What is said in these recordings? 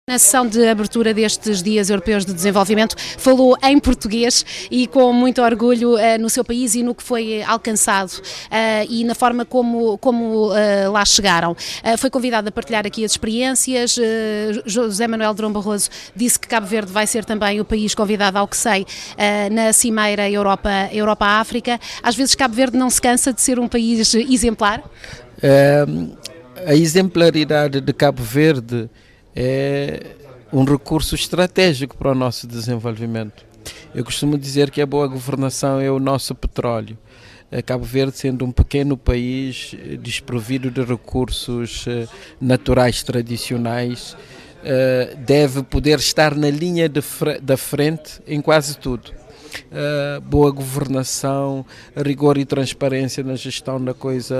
Na sessão de abertura destes Dias Europeus de Desenvolvimento, falou em português e com muito orgulho no seu país e no que foi alcançado e na forma como lá chegaram. Foi convidado a partilhar aqui as experiências. José Manuel Durão Barroso disse que Cabo Verde vai ser também o país convidado, ao que sei, na Cimeira Europa-África. Às vezes Cabo Verde não se cansa de ser um país exemplar? A exemplaridade de Cabo Verde é um recurso estratégico para o nosso desenvolvimento. Eu costumo dizer que a boa governação é o nosso petróleo. Cabo Verde, sendo um pequeno país desprovido de recursos naturais tradicionais, deve poder estar na linha da frente em quase tudo. Boa governação, rigor e transparência na gestão da coisa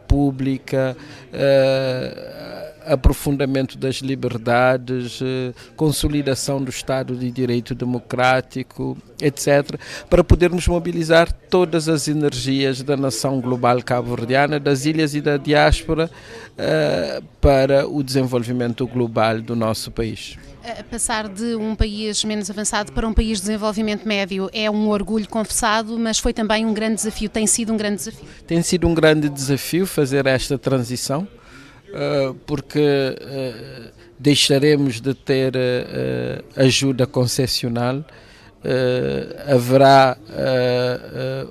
pública, aprofundamento das liberdades, consolidação do Estado de Direito Democrático, etc., para podermos mobilizar todas as energias da nação global cabo-verdiana, das ilhas e da diáspora, para o desenvolvimento global do nosso país. Passar de um país menos avançado para um país de desenvolvimento médio é um orgulho confessado, mas foi também um grande desafio, tem sido um grande desafio. Tem sido um grande desafio fazer esta transição, porque deixaremos de ter ajuda concessional, haverá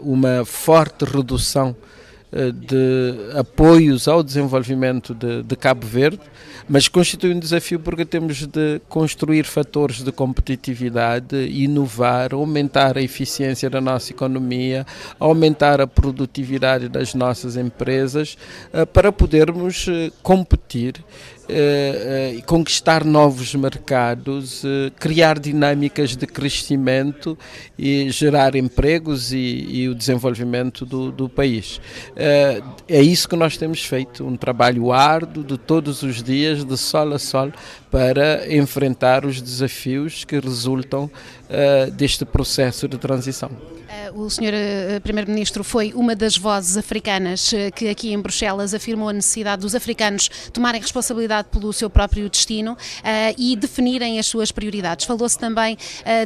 uma forte redução de apoios ao desenvolvimento de Cabo Verde, mas constitui um desafio porque temos de construir fatores de competitividade, inovar, aumentar a eficiência da nossa economia, aumentar a produtividade das nossas empresas, para podermos competir e conquistar novos mercados, criar dinâmicas de crescimento e gerar empregos e o desenvolvimento do país. É isso que nós temos feito, um trabalho árduo de todos os dias, de sol a sol, para enfrentar os desafios que resultam deste processo de transição. O Sr. Primeiro-Ministro foi uma das vozes africanas que aqui em Bruxelas afirmou a necessidade dos africanos tomarem responsabilidade pelo seu próprio destino e definirem as suas prioridades. Falou-se também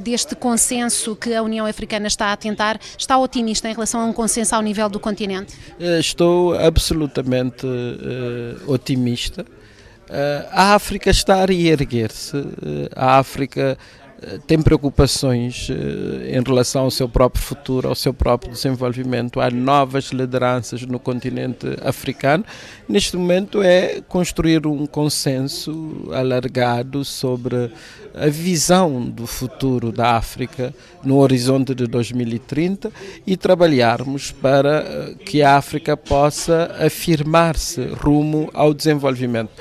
deste consenso que a União Africana está a tentar. Está otimista em relação a um consenso ao nível do continente? Estou absolutamente otimista. A África está a reerguer-se. A África tem preocupações em relação ao seu próprio futuro, ao seu próprio desenvolvimento. Há novas lideranças no continente africano. Neste momento é construir um consenso alargado sobre a visão do futuro da África no horizonte de 2030 e trabalharmos para que a África possa afirmar-se rumo ao desenvolvimento.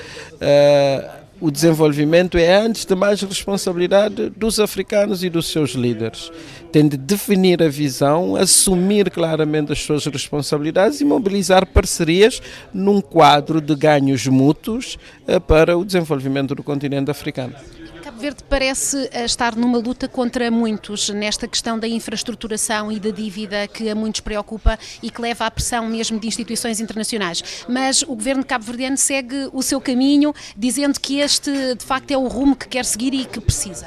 O desenvolvimento é, antes de mais, responsabilidade dos africanos e dos seus líderes. Tem de definir a visão, assumir claramente as suas responsabilidades e mobilizar parcerias num quadro de ganhos mútuos para o desenvolvimento do continente africano. Cabo Verde parece estar numa luta contra muitos nesta questão da infraestruturação e da dívida que a muitos preocupa e que leva à pressão mesmo de instituições internacionais. Mas o governo cabo-verdiano segue o seu caminho, dizendo que este de facto é o rumo que quer seguir e que precisa.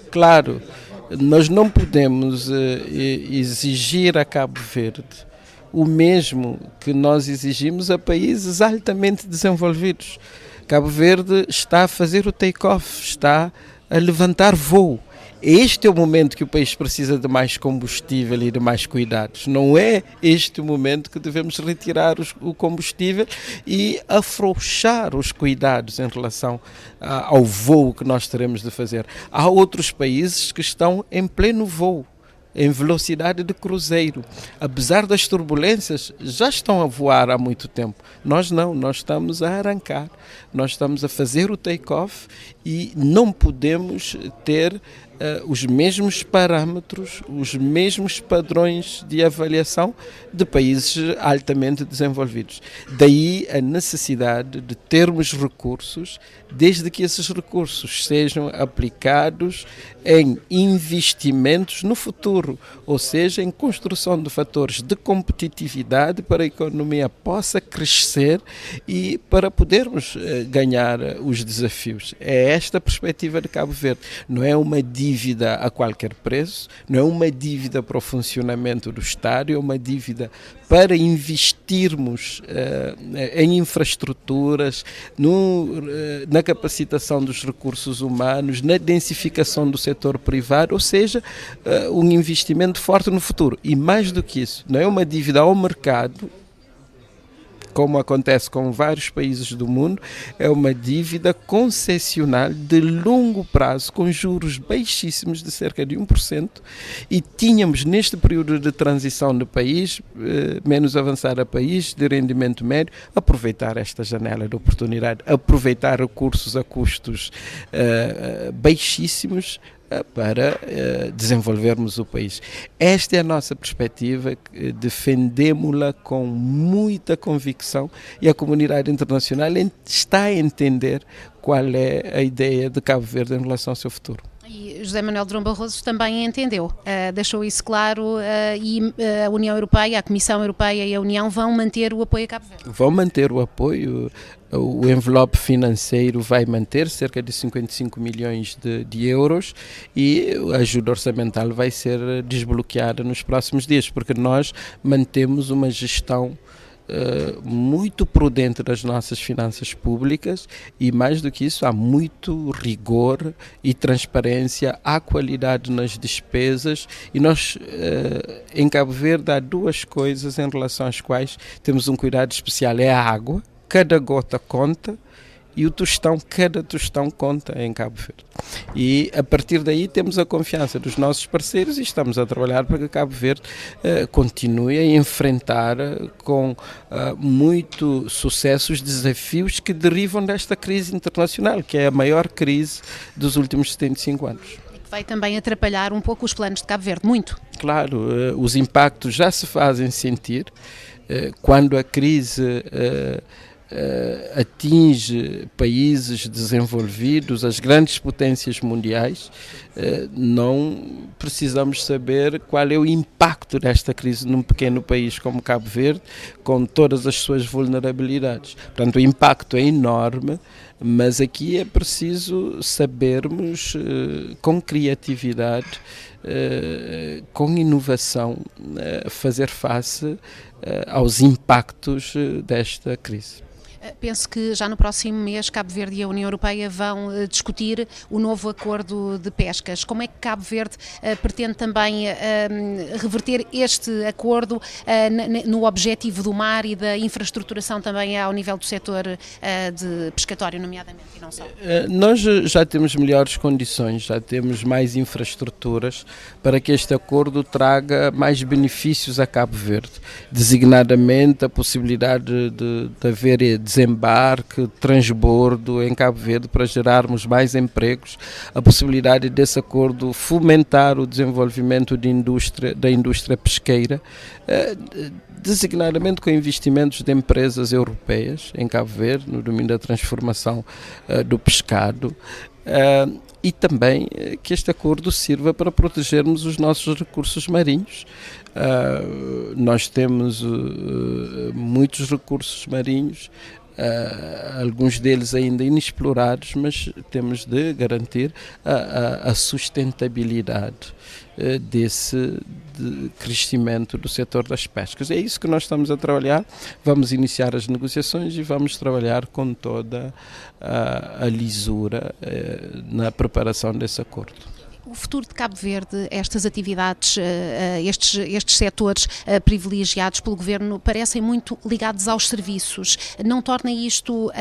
Claro, nós não podemos exigir a Cabo Verde o mesmo que nós exigimos a países altamente desenvolvidos. Cabo Verde está a fazer o take-off, está a levantar voo. Este é o momento que o país precisa de mais combustível e de mais cuidados. Não é este o momento que devemos retirar o combustível e afrouxar os cuidados em relação ao voo que nós teremos de fazer. Há outros países que estão em pleno voo, em velocidade de cruzeiro. Apesar das turbulências, já estão a voar há muito tempo. Nós não, nós estamos a arrancar, nós estamos a fazer o take-off e não podemos ter os mesmos parâmetros, os mesmos padrões de avaliação de países altamente desenvolvidos. Daí a necessidade de termos recursos, desde que esses recursos sejam aplicados em investimentos no futuro, ou seja, em construção de fatores de competitividade para a economia possa crescer e para podermos ganhar os desafios. É esta a perspectiva de Cabo Verde. Não é uma dívida a qualquer preço, não é uma dívida para o funcionamento do Estado, é uma dívida para investirmos em infraestruturas, na capacitação dos recursos humanos, na densificação do setor privado, ou seja, um investimento forte no futuro. E mais do que isso, não é uma dívida ao mercado, como acontece com vários países do mundo, é uma dívida concessional de longo prazo, com juros baixíssimos de cerca de 1%, e tínhamos neste período de transição do país, menos avançado a país, de rendimento médio, aproveitar esta janela de oportunidade, aproveitar recursos a custos baixíssimos, para desenvolvermos o país. Esta é a nossa perspectiva, defendemos-la com muita convicção e a comunidade internacional está a entender qual é a ideia de Cabo Verde em relação ao seu futuro. E José Manuel Durão Barroso também entendeu, deixou isso claro, e a União Europeia, a Comissão Europeia e a União vão manter o apoio a Cabo Verde? Vão manter o apoio, o envelope financeiro vai manter cerca de 55 milhões de euros e a ajuda orçamental vai ser desbloqueada nos próximos dias, porque nós mantemos uma gestão muito prudente das nossas finanças públicas e, mais do que isso, há muito rigor e transparência, há qualidade nas despesas e nós em Cabo Verde há duas coisas em relação às quais temos um cuidado especial, é a água, cada gota conta, e o tostão, cada tostão conta em Cabo Verde. E a partir daí temos a confiança dos nossos parceiros e estamos a trabalhar para que Cabo Verde continue a enfrentar com muito sucesso os desafios que derivam desta crise internacional, que é a maior crise dos últimos 75 anos. E que vai também atrapalhar um pouco os planos de Cabo Verde, muito. Claro, os impactos já se fazem sentir quando a crise atinge países desenvolvidos, as grandes potências mundiais, não precisamos saber qual é o impacto desta crise num pequeno país como Cabo Verde, com todas as suas vulnerabilidades. Portanto, o impacto é enorme, mas aqui é preciso sabermos, com criatividade, com inovação, fazer face aos impactos desta crise. Penso que já no próximo mês Cabo Verde e a União Europeia vão discutir o novo acordo de pescas. Como é que Cabo Verde pretende também reverter este acordo no objetivo do mar e da infraestruturação também ao nível do setor de pescatório, nomeadamente, e não só? Nós já temos melhores condições, já temos mais infraestruturas para que este acordo traga mais benefícios a Cabo Verde, designadamente a possibilidade de haver desembarque, transbordo em Cabo Verde para gerarmos mais empregos, a possibilidade desse acordo fomentar o desenvolvimento da indústria pesqueira, designadamente com investimentos de empresas europeias em Cabo Verde, no domínio da transformação do pescado, e também que este acordo sirva para protegermos os nossos recursos marinhos. Nós temos muitos recursos marinhos, alguns deles ainda inexplorados, mas temos de garantir a sustentabilidade desse crescimento do setor das pescas. É isso que nós estamos a trabalhar. Vamos iniciar as negociações e vamos trabalhar com toda a lisura na preparação desse acordo. O futuro de Cabo Verde, estas atividades, estes setores privilegiados pelo Governo parecem muito ligados aos serviços. Não torna isto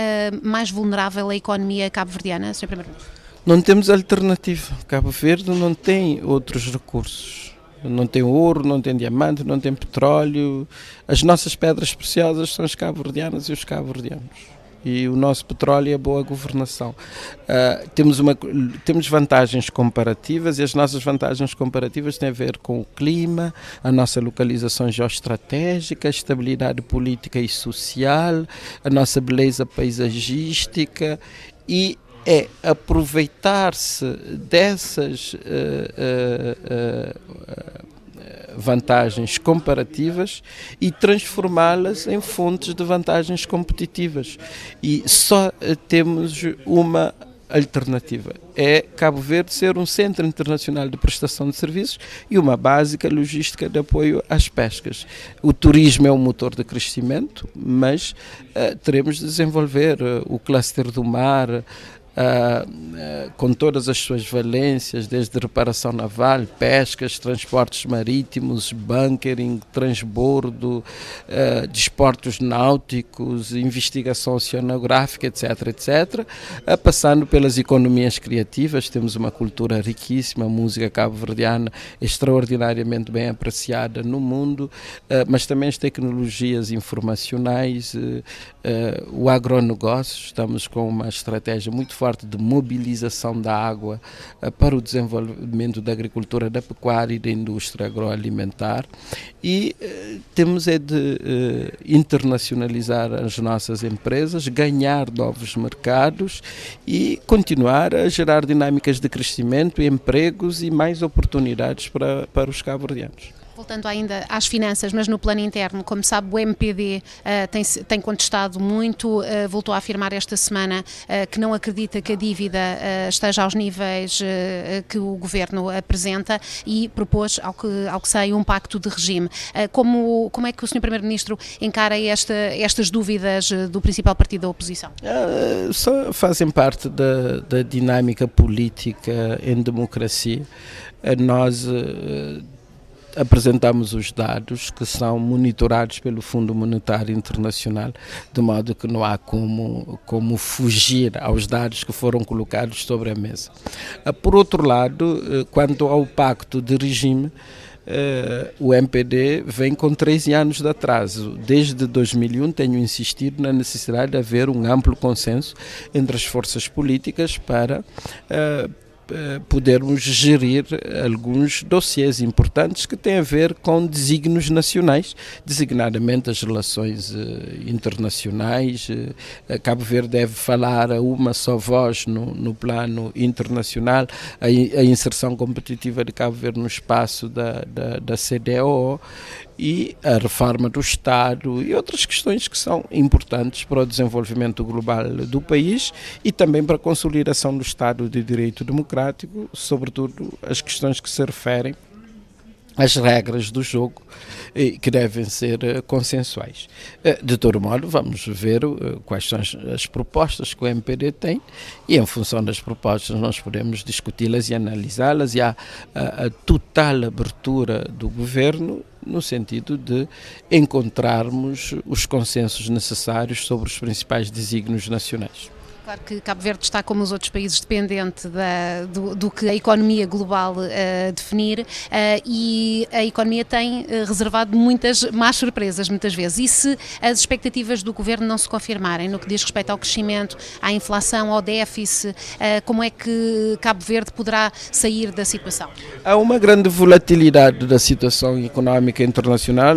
mais vulnerável à economia cabo-verdiana, Sr. Primeiro-Ministro? Não temos alternativa. Cabo Verde não tem outros recursos. Não tem ouro, não tem diamante, não tem petróleo. As nossas pedras preciosas são as cabo-verdianas e os cabo-verdianos. e o nosso petróleo é a boa governação. Temos vantagens comparativas, e as nossas vantagens comparativas têm a ver com o clima, a nossa localização geoestratégica, a estabilidade política e social, a nossa beleza paisagística, e é aproveitar-se dessas vantagens comparativas e transformá-las em fontes de vantagens competitivas. E só temos uma alternativa: é Cabo Verde ser um centro internacional de prestação de serviços e uma básica logística de apoio às pescas. O turismo é um motor de crescimento, mas teremos de desenvolver o cluster do mar, com todas as suas valências, desde reparação naval, pescas, transportes marítimos, bunkering, transbordo, desportos náuticos, investigação oceanográfica, etc., passando pelas economias criativas. Temos uma cultura riquíssima, a música cabo-verdiana extraordinariamente bem apreciada no mundo, mas também as tecnologias informacionais, o agronegócio. Estamos com uma estratégia muito forte de mobilização da água para o desenvolvimento da agricultura, da pecuária e da indústria agroalimentar, e temos de internacionalizar as nossas empresas, ganhar novos mercados e continuar a gerar dinâmicas de crescimento, empregos e mais oportunidades para os cabo-verdianos. Voltando ainda às finanças, mas no plano interno, como sabe, o MPD tem contestado muito, voltou a afirmar esta semana que não acredita que a dívida esteja aos níveis que o Governo apresenta, e propôs, ao que sei, um pacto de regime. Como é que o Sr. Primeiro-Ministro encara estas dúvidas do principal partido da oposição? Só fazem parte da dinâmica política em democracia. Nós apresentamos os dados que são monitorados pelo Fundo Monetário Internacional, de modo que não há como fugir aos dados que foram colocados sobre a mesa. Por outro lado, quanto ao pacto de regime, o MPD vem com 13 anos de atraso. Desde 2001 tenho insistido na necessidade de haver um amplo consenso entre as forças políticas para podermos gerir alguns dossiês importantes que têm a ver com desígnios nacionais, designadamente as relações internacionais. Cabo Verde deve falar a uma só voz no plano internacional, a inserção competitiva de Cabo Verde no espaço da CDO, e a reforma do Estado e outras questões que são importantes para o desenvolvimento global do país e também para a consolidação do Estado de Direito Democrático, sobretudo as questões que se referem às regras do jogo, que devem ser consensuais. De todo modo, vamos ver quais são as propostas que o MPD tem, e em função das propostas nós podemos discuti-las e analisá-las, e há a total abertura do Governo no sentido de encontrarmos os consensos necessários sobre os principais desígnios nacionais. Claro que Cabo Verde está, como os outros países, dependente do que a economia global definir, e a economia tem reservado muitas más surpresas, muitas vezes. E se as expectativas do Governo não se confirmarem no que diz respeito ao crescimento, à inflação, ao déficit, como é que Cabo Verde poderá sair da situação? Há uma grande volatilidade da situação económica internacional.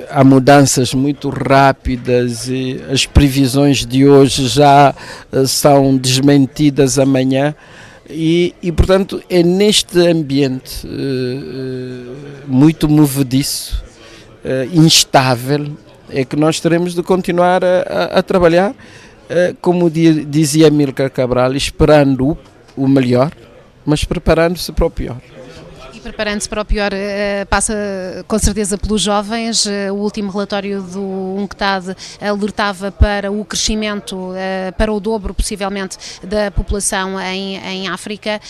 Há mudanças muito rápidas e as previsões de hoje já são desmentidas amanhã, e portanto é neste ambiente muito movediço, instável, é que nós teremos de continuar a trabalhar, como dizia Amílcar Cabral, esperando o melhor, mas preparando-se para o pior. Preparando-se para o pior, passa com certeza pelos jovens. O último relatório do UNCTAD alertava para o crescimento, para o dobro possivelmente, da população em África,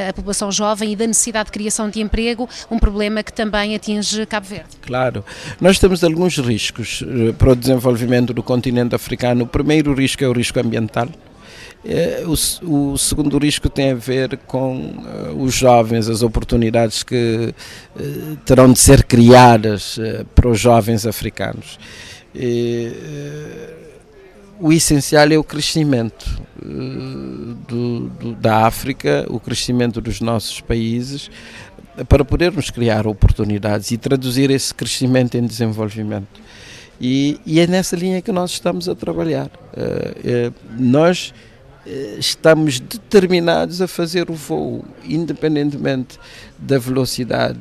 a população jovem, e da necessidade de criação de emprego, um problema que também atinge Cabo Verde. Claro, nós temos alguns riscos para o desenvolvimento do continente africano. O primeiro risco é o risco ambiental. O segundo risco tem a ver com os jovens, as oportunidades que terão de ser criadas para os jovens africanos. o essencial é o crescimento da África, o crescimento dos nossos países, para podermos criar oportunidades e traduzir esse crescimento em desenvolvimento. E é nessa linha que nós estamos a trabalhar. Nós estamos determinados a fazer o voo, independentemente da velocidade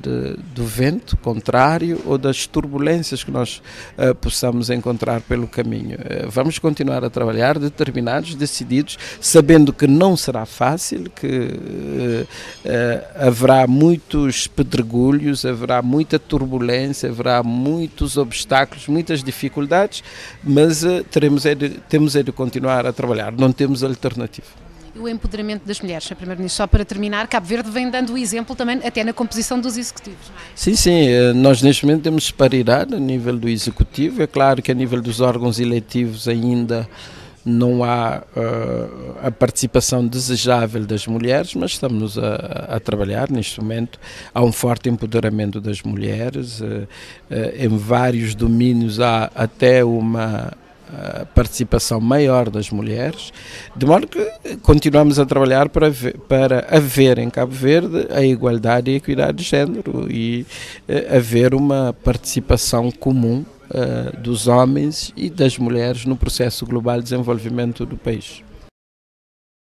do vento contrário ou das turbulências que nós possamos encontrar pelo caminho. Vamos continuar a trabalhar determinados, decididos, sabendo que não será fácil, que haverá muitos pedregulhos, haverá muita turbulência, haverá muitos obstáculos, muitas dificuldades, mas temos de continuar a trabalhar, não temos alternativa. O empoderamento das mulheres, Primeiro-Ministro, só para terminar, Cabo Verde vem dando o exemplo também até na composição dos executivos, não é? Sim, nós neste momento temos paridade a nível do executivo, é claro que a nível dos órgãos eletivos ainda não há a participação desejável das mulheres, mas estamos a trabalhar neste momento. Há um forte empoderamento das mulheres, em vários domínios há até uma participação maior das mulheres, de modo que continuamos a trabalhar para haver em Cabo Verde a igualdade e a equidade de género e haver uma participação comum dos homens e das mulheres no processo global de desenvolvimento do país.